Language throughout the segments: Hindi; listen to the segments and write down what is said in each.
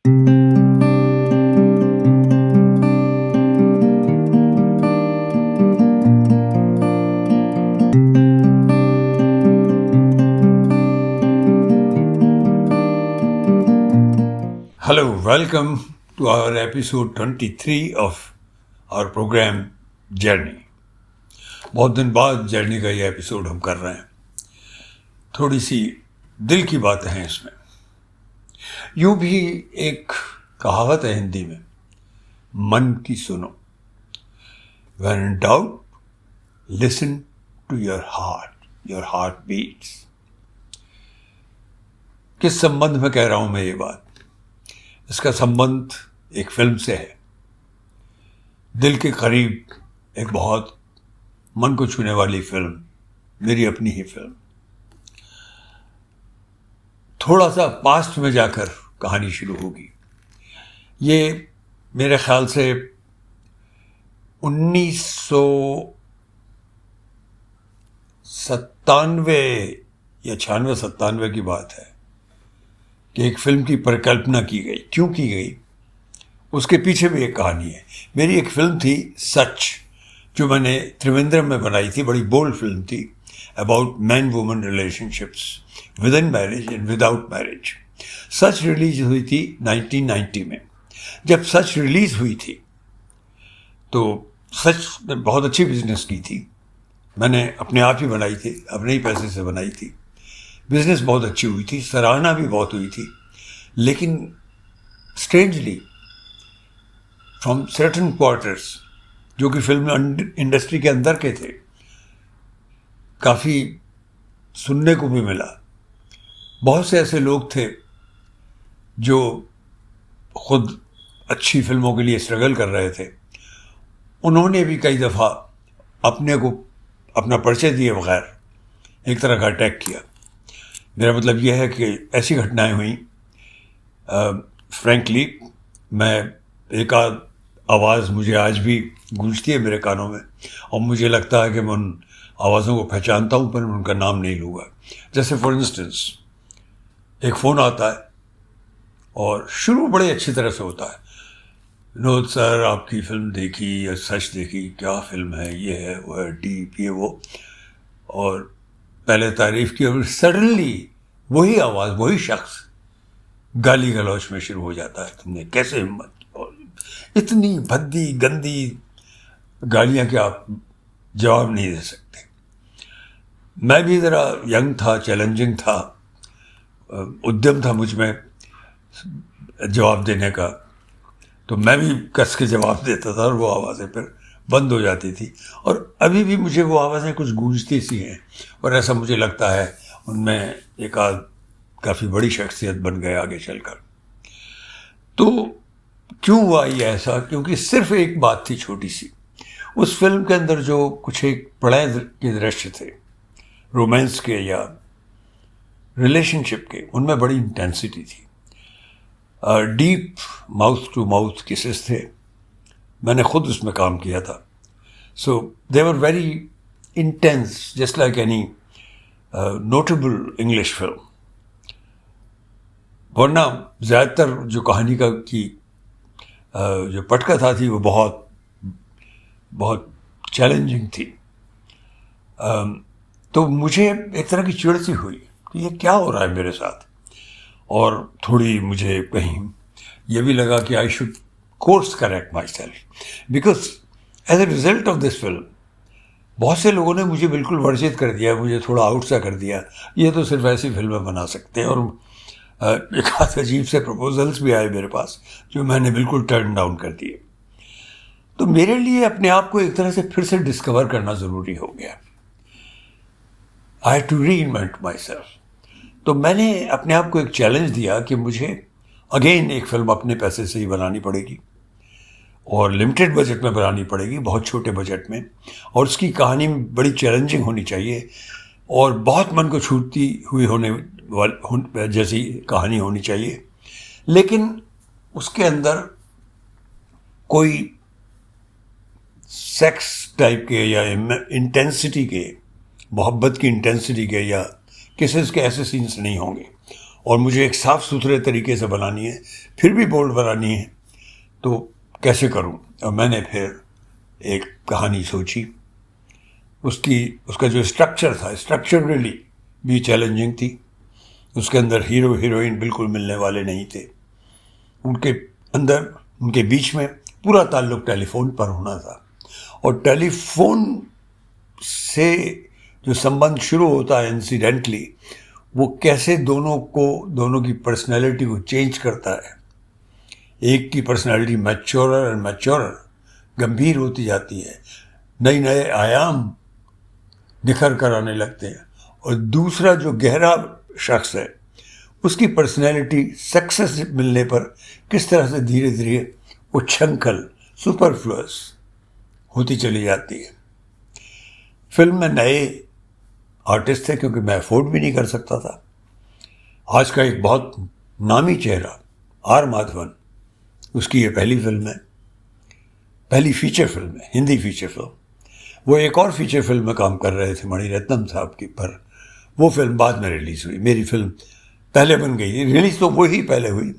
Hello, welcome to our episode 23 of our program Journey. बहुत दिन बाद जर्नी का ये एपिसोड हम कर रहे हैं. थोड़ी सी दिल की बातें हैं इसमें. यूं भी एक कहावत है हिंदी में, मन की सुनो. When in doubt, listen to your heart beats. किस संबंध में कह रहा हूं मैं ये बात? इसका संबंध एक फिल्म से है. दिल के करीब एक बहुत मन को छूने वाली फिल्म, मेरी अपनी ही फिल्म. थोड़ा सा पास्ट में जाकर कहानी शुरू होगी. ये मेरे ख्याल से 1997 या 96-97 की बात है कि एक फिल्म की परिकल्पना की गई. क्यों की गई, उसके पीछे भी एक कहानी है. मेरी एक फिल्म थी सच, जो मैंने त्रिवेंद्रम में बनाई थी. बड़ी बोल्ड फिल्म थी, about man woman relationships with in marriage and without marriage. Such release हुई थी 1990 में. जब सच रिलीज हुई थी तो सच ने बहुत अच्छी बिजनेस की थी. मैंने अपने आप ही बनाई थी, अपने ही पैसे से बनाई थी. बिजनेस बहुत अच्छी हुई थी, सराहना भी बहुत हुई थी. लेकिन स्ट्रेंजली फ्रॉम सर्टन क्वार्टर्स, जो कि फिल्म इंडस्ट्री के अंदर के थे, काफ़ी सुनने को भी मिला. बहुत से ऐसे लोग थे जो खुद अच्छी फिल्मों के लिए स्ट्रगल कर रहे थे. उन्होंने भी कई दफ़ा अपने को अपना परिचय दिए बगैर एक तरह का अटैक किया. मेरा मतलब यह है कि ऐसी घटनाएं हुई. फ्रैंकली मैं एक आध आवाज़ मुझे आज भी गूंजती है मेरे कानों में, और मुझे लगता है कि मैं उन आवाज़ों को पहचानता हूँ, पर मैं उनका नाम नहीं लूँगा. जैसे फॉर इंस्टेंस, एक फ़ोन आता है और शुरू बड़े अच्छी तरह से होता है. विनोद सर, आपकी फिल्म देखी या सच देखी, क्या फिल्म है, ये है वो है, डीप ये वो, और पहले तारीफ की. और सडनली वही आवाज़, वही शख्स गाली गलौच में शुरू हो जाता है. तुमने कैसे हिम्मत, और इतनी भद्दी गंदी गालियां कि आप जवाब नहीं दे सकते. मैं भी ज़रा यंग था, चैलेंजिंग था, उद्यम था मुझ में जवाब देने का. तो मैं भी कस के जवाब देता था और वो आवाज़ें फिर बंद हो जाती थी. और अभी भी मुझे वो आवाज़ें कुछ गूंजती सी हैं, और ऐसा मुझे लगता है उनमें एक आध काफ़ी बड़ी शख्सियत बन गए आगे चलकर. तो क्यों हुआ ये ऐसा? क्योंकि सिर्फ एक बात थी छोटी सी. उस फिल्म के अंदर जो कुछ एक प्रणय के दृश्य थे, रोमांस के या रिलेशनशिप के, उनमें बड़ी इंटेंसिटी थी. Deep mouth to mouth kisses थे. मैंने खुद उसमें काम किया था. So they were very intense, just like any notable English film. वरना ज़्यादातर जो कहानी का की जो पटकथा थी वो बहुत बहुत चैलेंजिंग थी. तो मुझे एक तरह की चिढ़ सी हुई कि ये क्या हो रहा है मेरे साथ. और थोड़ी मुझे कहीं ये भी लगा कि I should course correct myself, because as a result of this film बहुत से लोगों ने मुझे बिल्कुल वर्जित कर दिया, मुझे थोड़ा आउट सा कर दिया. ये तो सिर्फ ऐसी फिल्में बना सकते हैं. और एक आध अजीब से प्रपोजल्स भी आए मेरे पास, जो मैंने बिल्कुल टर्न डाउन कर दिए. तो मेरे लिए अपने आप को एक तरह से फिर से डिस्कवर करना ज़रूरी हो गया. I have to reinvent myself. तो मैंने अपने आप को एक चैलेंज दिया कि मुझे अगेन एक फिल्म अपने पैसे से ही बनानी पड़ेगी, और लिमिटेड बजट में बनानी पड़ेगी, बहुत छोटे बजट में. और उसकी कहानी बड़ी चैलेंजिंग होनी चाहिए, और बहुत मन को छूती हुई जैसी कहानी होनी चाहिए. लेकिन उसके अंदर कोई सेक्स टाइप के या इंटेंसिटी के, मोहब्बत की इंटेंसिटी के या किसेस के ऐसे सीन्स नहीं होंगे. और मुझे एक साफ़ सुथरे तरीके से बनानी है, फिर भी बोल्ड बनानी है, तो कैसे करूं? और मैंने फिर एक कहानी सोची। उसका जो स्ट्रक्चर था, स्ट्रक्चरली भी चैलेंजिंग थी। उसके अंदर हीरो हीरोइन बिल्कुल मिलने वाले नहीं थे। उनके अंदर, उनके बीच में पूरा ताल्लुक टेलीफोन पर होना था, और टेलीफोन से जो संबंध शुरू होता है इंसिडेंटली, वो कैसे दोनों की पर्सनैलिटी को चेंज करता है। एक की पर्सनैलिटी मैच्योरर एंड मैच्योरर, गंभीर होती जाती है, नए नए आयाम निखर कर आने लगते हैं, और दूसरा जो गहरा शख्स है, उसकी पर्सनैलिटी सक्सेस मिलने पर किस तरह से धीरे धीरे उच्छृंखल, सुपरफ्लुअस होती चली जाती है। फिल्म में नए आर्टिस्ट थे, क्योंकि मैं अफोर्ड भी नहीं कर सकता था। आज का एक बहुत नामी चेहरा आर माधवन, उसकी ये पहली फिल्म है, पहली फीचर फिल्म है, हिंदी फीचर फिल्म। वो एक और फीचर फिल्म में काम कर रहे थे, मणिरत्नम साहब की, पर वो फिल्म बाद में रिलीज़ हुई। मेरी फिल्म पहले बन गई, रिलीज़ तो वही पहले हुई,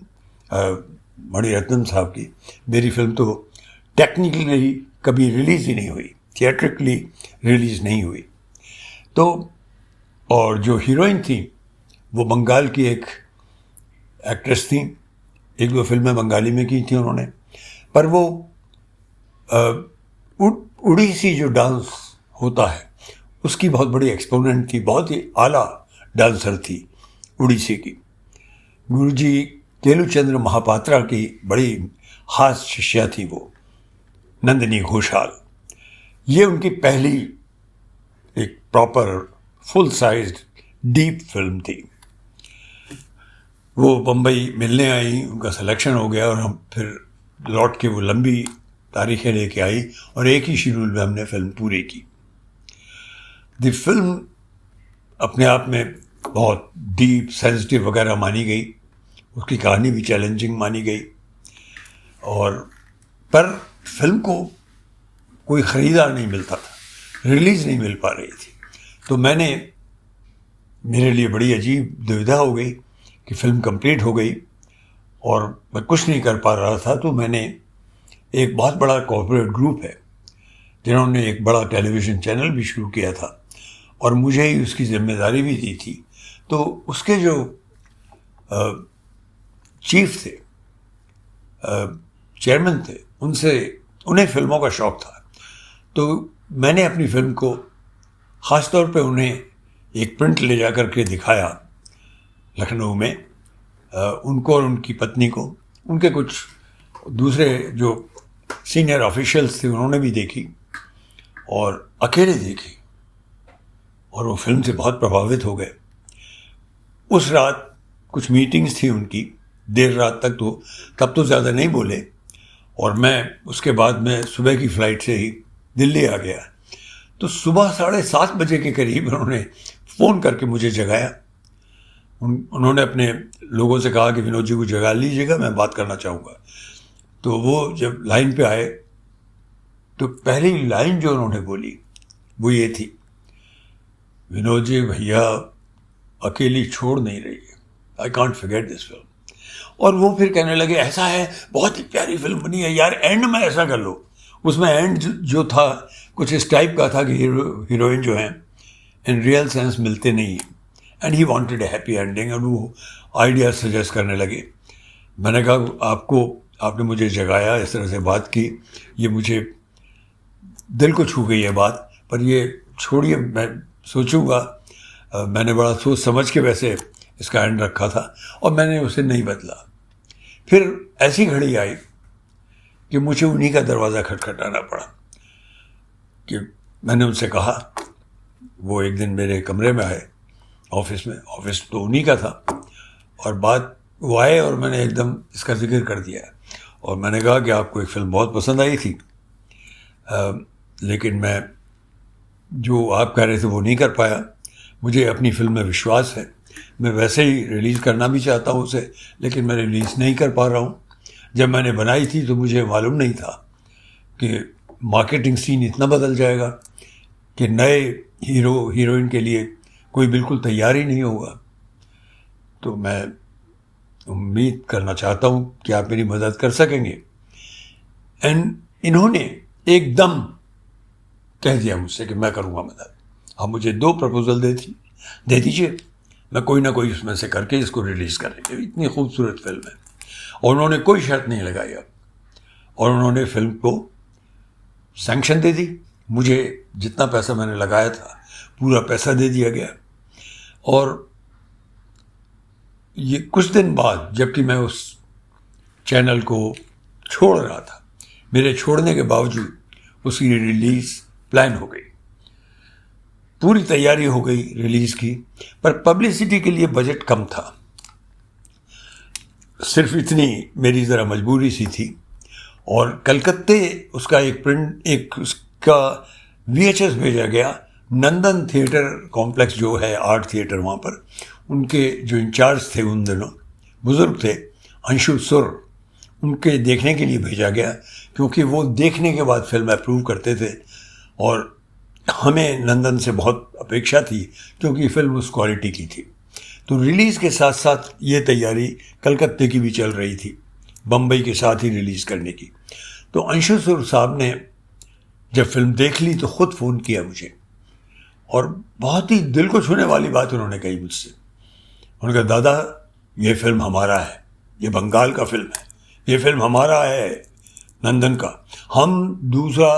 मणिरत्नम साहब की। मेरी फिल्म तो टेक्निकली कभी रिलीज़ ही नहीं हुई, थिएट्रिकली रिलीज़ नहीं हुई। तो और जो हीरोइन थी वो बंगाल की एक एक्ट्रेस थी, एक दो फिल्में बंगाली में की थी उन्होंने, पर वो उड़ीसी जो डांस होता है उसकी बहुत बड़ी एक्सपोनेंट थी, बहुत ही आला डांसर थी उड़ीसी की। गुरुजी केलुचंद्र महापात्रा की बड़ी खास शिष्या थी वो, नंदिनी घोषाल। ये उनकी पहली एक proper full size deep film थी। वो बम्बई मिलने आई, उनका सिलेक्शन हो गया, और हम फिर लौट के वो लंबी तारीखें लेके आई, और एक ही शेड्यूल में हमने फिल्म पूरी की। द फिल्म अपने आप में बहुत डीप, सेंसिटिव वगैरह मानी गई, उसकी कहानी भी चैलेंजिंग मानी गई, और पर फिल्म को कोई ख़रीदार नहीं मिलता था, रिलीज़ नहीं मिल पा रही थी। तो मेरे लिए बड़ी अजीब दुविधा हो गई कि फ़िल्म कंप्लीट हो गई और मैं कुछ नहीं कर पा रहा था। तो मैंने, एक बहुत बड़ा कॉर्पोरेट ग्रुप है जिन्होंने एक बड़ा टेलीविज़न चैनल भी शुरू किया था, और मुझे ही उसकी जिम्मेदारी भी दी थी। तो उसके जो चीफ थे, चेयरमैन थे, उन्हें फिल्मों का शौक़ था। तो मैंने अपनी फिल्म को ख़ास तौर पे उन्हें एक प्रिंट ले जा कर के दिखाया लखनऊ में, उनको और उनकी पत्नी को। उनके कुछ दूसरे जो सीनियर ऑफिशियल्स थे उन्होंने भी देखी, और अकेले देखी, और वो फिल्म से बहुत प्रभावित हो गए। उस रात कुछ मीटिंग्स थी उनकी, देर रात तक, तो तब तो ज़्यादा नहीं बोले, और मैं उसके बाद में सुबह की फ़्लाइट से ही दिल्ली आ गया। तो सुबह 7:30 बजे के करीब उन्होंने फ़ोन करके मुझे जगाया। उन्होंने अपने लोगों से कहा कि विनोद जी को जगा लीजिएगा, मैं बात करना चाहूँगा। तो वो जब लाइन पे आए, तो पहली लाइन जो उन्होंने बोली वो ये थी, विनोद जी, भैया अकेली छोड़ नहीं रही है, I can't forget this film. और वो फिर कहने लगे, ऐसा है, बहुत ही प्यारी फिल्म बनी है यार, एंड में ऐसा कर लो। उसमें एंड जो था कुछ इस टाइप का था कि हीरोइन जो हैं इन रियल सेंस मिलते नहीं हैं, and he wanted A happy ending, और वो आइडिया सजेस्ट करने लगे। मैंने कहा, आपने मुझे जगाया, इस तरह से बात की, ये मुझे दिल को छू गई है बात, पर ये छोड़िए, मैं सोचूंगा। मैंने बड़ा सोच समझ के वैसे इसका एंड रखा था, और मैंने उसे नहीं बदला। फिर ऐसी घड़ी आई कि मुझे उन्हीं का दरवाज़ा खटखटाना पड़ा। कि मैंने उनसे कहा, वो एक दिन मेरे कमरे में आए ऑफिस में, ऑफिस तो उन्हीं का था, और वो आए और मैंने एकदम इसका जिक्र कर दिया, और मैंने कहा कि आपको एक फ़िल्म बहुत पसंद आई थी, लेकिन मैं जो आप कह रहे थे वो नहीं कर पाया। मुझे अपनी फिल्म में विश्वास है, मैं वैसे ही रिलीज़ करना भी चाहता हूँ उसे, लेकिन मैं रिलीज़ नहीं कर पा रहा हूँ। जब मैंने बनाई थी तो मुझे मालूम नहीं था कि मार्केटिंग सीन इतना बदल जाएगा कि नए हीरो हीरोइन के लिए कोई बिल्कुल तैयार ही नहीं होगा। तो मैं उम्मीद करना चाहता हूँ कि आप मेरी मदद कर सकेंगे। एंड इन्होंने एकदम कह दिया मुझसे कि मैं करूँगा मदद, आप मुझे 2 प्रपोजल दे दीजिए, मैं कोई ना कोई उसमें से करके इसको रिलीज़ करेंगे। इतनी खूबसूरत फिल्म है और उन्होंने कोई शर्त नहीं लगाई अब, और उन्होंने फिल्म को सैंक्शन दे दी। मुझे जितना पैसा मैंने लगाया था पूरा पैसा दे दिया गया। और ये कुछ दिन बाद, जबकि मैं उस चैनल को छोड़ रहा था, मेरे छोड़ने के बावजूद उसकी रिलीज़ प्लान हो गई, पूरी तैयारी हो गई रिलीज़ की, पर पब्लिसिटी के लिए बजट कम था। सिर्फ इतनी मेरी ज़रा मजबूरी सी थी। और कलकत्ते उसका एक उसका VHS भेजा गया। नंदन थिएटर कॉम्प्लेक्स जो है आर्ट थिएटर, वहाँ पर उनके जो इंचार्ज थे उन दिनों, बुज़ुर्ग थे, अंशु सुर, उनके देखने के लिए भेजा गया, क्योंकि वो देखने के बाद फिल्म अप्रूव करते थे और हमें नंदन से बहुत अपेक्षा थी, क्योंकि फिल्म उस क्वालिटी की थी। तो रिलीज़ के साथ साथ ये तैयारी कलकत्ते की भी चल रही थी, बम्बई के साथ ही रिलीज़ करने की। तो अंशु सुर साहब ने जब फिल्म देख ली तो ख़ुद फ़ोन किया मुझे, और बहुत ही दिल को छूने वाली बात उन्होंने कही मुझसे। उन्होंने कहा, दादा ये फिल्म हमारा है, ये बंगाल का फिल्म है, ये फिल्म हमारा है नंदन का, हम दूसरा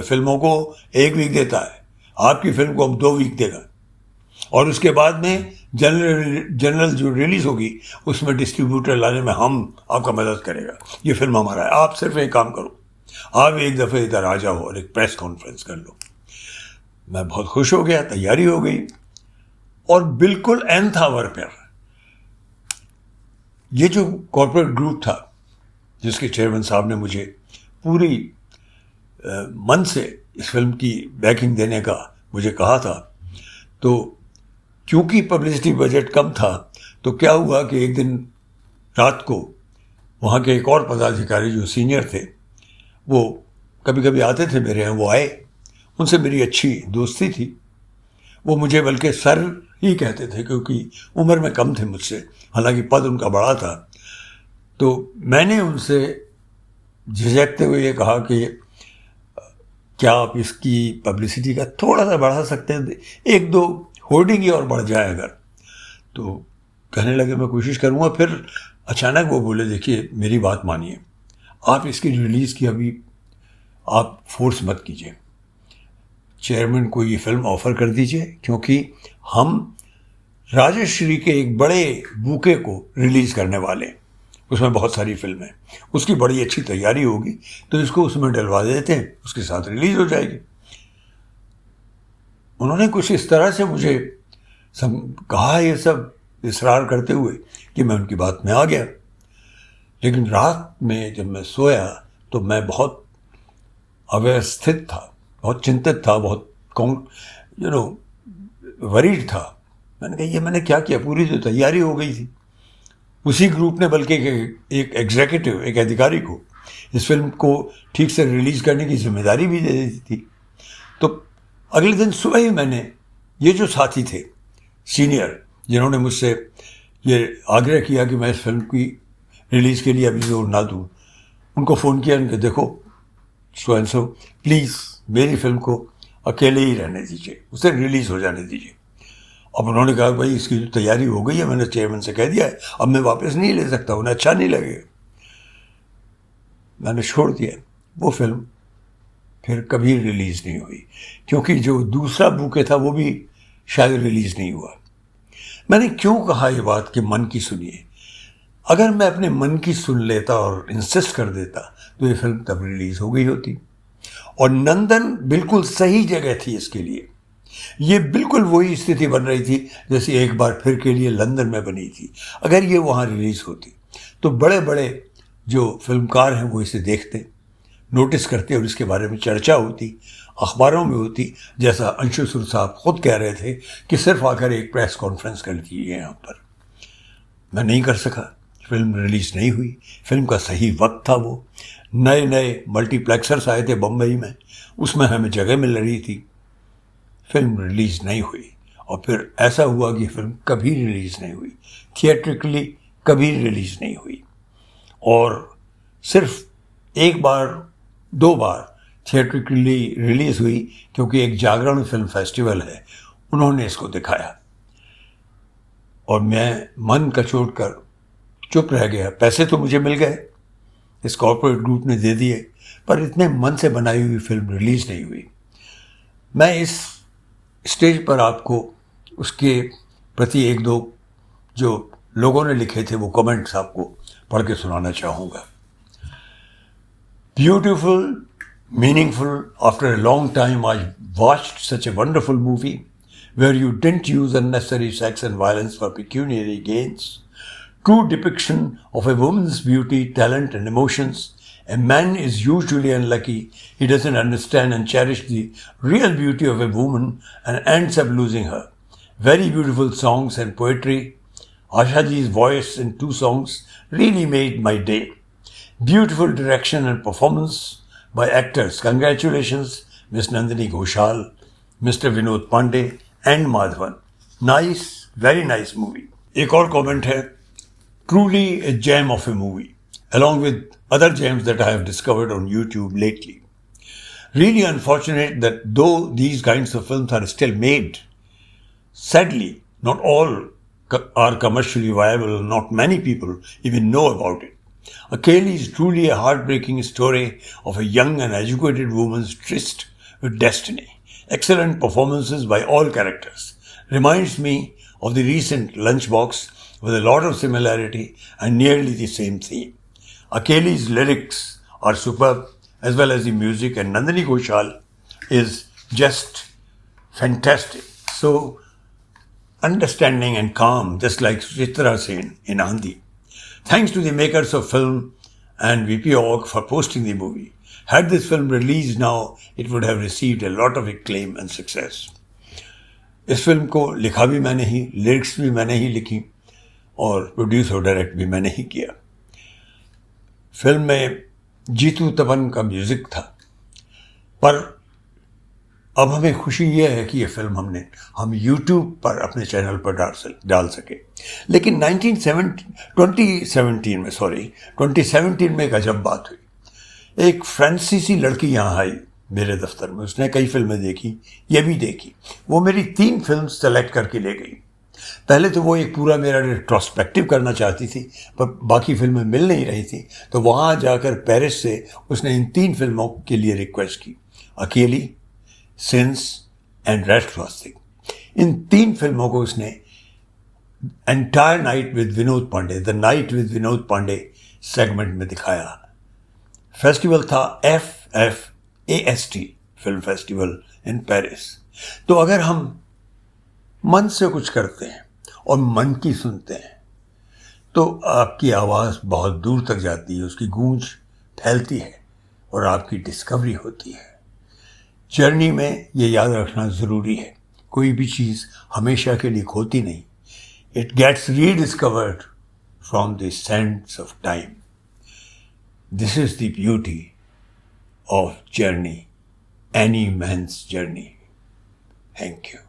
फिल्मों को 1 वीक देता है, आपकी फिल्म को हम 2 वीक देगा, और उसके बाद में जनरल जो रिलीज़ होगी उसमें डिस्ट्रीब्यूटर लाने में हम आपका मदद करेगा, ये फिल्म हमारा है, आप सिर्फ एक काम करो, आप एक दफ़े इधर आ जाओ और एक प्रेस कॉन्फ्रेंस कर लो। मैं बहुत खुश हो गया, तैयारी हो गई, और बिल्कुल एन था वर पर ये जो कॉर्पोरेट ग्रुप था जिसके चेयरमैन साहब ने मुझे पूरी मन से इस फिल्म की बैकिंग देने का मुझे कहा था, तो क्योंकि पब्लिसिटी बजट कम था, तो क्या हुआ कि एक दिन रात को वहाँ के एक और पदाधिकारी जो सीनियर थे, वो कभी कभी आते थे मेरे यहाँ, वो आए, उनसे मेरी अच्छी दोस्ती थी। वो मुझे बल्कि सर ही कहते थे, क्योंकि उम्र में कम थे मुझसे, हालांकि पद उनका बड़ा था। तो मैंने उनसे झिझकते हुए ये कहा कि क्या आप इसकी पब्लिसिटी का थोड़ा सा बढ़ा सकते हैं, 1-2 होर्डिंग ही और बढ़ जाए अगर। तो कहने लगे मैं कोशिश करूँगा। फिर अचानक वो बोले, देखिए मेरी बात मानिए, आप इसकी रिलीज़ की अभी आप फोर्स मत कीजिए, चेयरमैन को ये फिल्म ऑफ़र कर दीजिए, क्योंकि हम राजश्री के एक बड़े बुके को रिलीज़ करने वाले हैं, उसमें बहुत सारी फिल्में, उसकी बड़ी अच्छी तैयारी होगी, तो इसको उसमें डलवा देते हैं, उसके साथ रिलीज़ हो जाएगी। उन्होंने कुछ इस तरह से मुझे कहा, ये सब इसरार करते हुए, कि मैं उनकी बात में आ गया। लेकिन रात में जब मैं सोया तो मैं बहुत अव्यवस्थित था, बहुत चिंतित था, बहुत वरीड था। मैंने कहा ये मैंने क्या किया, पूरी तो तैयारी हो गई थी। उसी ग्रुप ने बल्कि एक एग्जीक्यूटिव, एक अधिकारी को इस फिल्म को ठीक से रिलीज़ करने की जिम्मेदारी भी दे दी थी। तो अगले दिन सुबह ही मैंने ये जो साथी थे सीनियर, जिन्होंने मुझसे ये आग्रह किया कि मैं इस फिल्म की रिलीज़ के लिए अभी जोर ना दूँ, उनको फ़ोन किया, उनके देखो सो एंड सो, प्लीज़ मेरी फिल्म को अकेले ही रहने दीजिए, उसे रिलीज़ हो जाने दीजिए। अब उन्होंने कहा भाई इसकी तो तैयारी हो गई है, मैंने चेयरमैन से कह दिया है, अब मैं वापस नहीं ले सकता, उन्हें अच्छा नहीं लगेगा। मैंने छोड़ दिया। वो फिल्म फिर कभी रिलीज़ नहीं हुई, क्योंकि जो दूसरा बुके था वो भी शायद रिलीज़ नहीं हुआ। मैंने क्यों कहा ये बात कि मन की सुनिए? अगर मैं अपने मन की सुन लेता और इंसिस्ट कर देता तो ये फिल्म तब रिलीज़ हो गई होती। और नंदन बिल्कुल सही जगह थी इसके लिए। ये बिल्कुल वही स्थिति बन रही थी जैसे एक बार फिर के लिए लंदन में बनी थी। अगर ये वहाँ रिलीज़ होती तो बड़े बड़े जो फिल्मकार हैं वो इसे देखते, नोटिस करते और इसके बारे में चर्चा होती, अखबारों में होती, जैसा अंशु सुर साहब खुद कह रहे थे कि सिर्फ आकर एक प्रेस कॉन्फ्रेंस कर दी है यहाँ पर। मैं नहीं कर सका, फिल्म रिलीज़ नहीं हुई। फिल्म का सही वक्त था, वो नए नए मल्टीप्लेक्सर्स आए थे बम्बई में, उसमें हमें जगह मिल रही थी। फिल्म रिलीज़ नहीं हुई और फिर ऐसा हुआ कि फिल्म कभी रिलीज़ नहीं हुई, थिएट्रिकली कभी रिलीज़ नहीं हुई, और सिर्फ एक बार 2 बार थिएट्रिकली रिलीज़ हुई, क्योंकि एक जागरण फिल्म फेस्टिवल है, उन्होंने इसको दिखाया और मैं मन कचोट कर चुप रह गया। पैसे तो मुझे मिल गए, इस कॉर्पोरेट ग्रुप ने दे दिए, पर इतने मन से बनाई हुई फिल्म रिलीज़ नहीं हुई। मैं इस स्टेज पर आपको उसके प्रति 1-2 जो लोगों ने लिखे थे वो कमेंट्स आपको पढ़ के सुनाना चाहूँगा। Beautiful, meaningful, after a long time I watched such a wonderful movie where you didn't use unnecessary sex and violence for pecuniary gains. True depiction of a woman's beauty, talent and emotions. A man is usually unlucky. He doesn't understand and cherish the real beauty of a woman and ends up losing her. Very beautiful songs and poetry. Asha ji's voice in 2 songs really made my day. Beautiful direction and performance by actors. Congratulations, Miss Nandini Ghoshal, Mr. Vinod Pandey and Madhavan. Nice, very nice movie. एक और comment है, truly a gem of a movie, along with other gems that I have discovered on YouTube lately. Really unfortunate that though these kinds of films are still made, sadly, not all are commercially viable, not many people even know about it. Akeli is truly a heartbreaking story of a young and educated woman's tryst with destiny. Excellent performances by all characters. Reminds me of the recent Lunchbox with a lot of similarity and nearly the same theme. Akeli's lyrics are superb as well as the music, and Nandini Ghoshal is just fantastic. So understanding and calm, just like Chitra Sen in Andi. Thanks to the makers of film and VP Org for posting the movie. Had this film released now, it would have received a lot of acclaim and success. इस फिल्म को लिखा भी मैंने ही, लिरिक्स भी मैंने ही लिखी और प्रोड्यूस और डायरेक्ट भी मैंने ही किया। फिल्म में जीतू तपन का म्यूज़िक था, पर अब हमें खुशी यह है कि ये फिल्म हम YouTube पर अपने चैनल पर डाल सके। लेकिन 2017 में एक अजब बात हुई। एक फ्रांसीसी लड़की यहाँ आई मेरे दफ्तर में, उसने कई फिल्में देखी, ये भी देखी। वो मेरी 3 फिल्म सेलेक्ट करके ले गई। पहले तो वो एक पूरा मेरा रिट्रोस्पेक्टिव करना चाहती थी, पर बाकी फिल्में मिल नहीं रही थी, तो वहाँ जाकर पेरिस से उसने इन 3 फिल्मों के लिए रिक्वेस्ट की, Akeli, Sins and Red Crossing. इन 3 फिल्मों को उसने entire night with Vinod Pandey, the night with Vinod Pandey segment में दिखाया। फेस्टिवल था FFAST film festival in Paris. तो अगर हम मन से कुछ करते हैं और मन की सुनते हैं तो आपकी आवाज़ बहुत दूर तक जाती है, उसकी गूंज फैलती है और आपकी डिस्कवरी होती है। जर्नी में ये याद रखना ज़रूरी है, कोई भी चीज़ हमेशा के लिए खोती नहीं। It gets rediscovered from the sands of time. This is the beauty of journey, any man's journey. Thank you.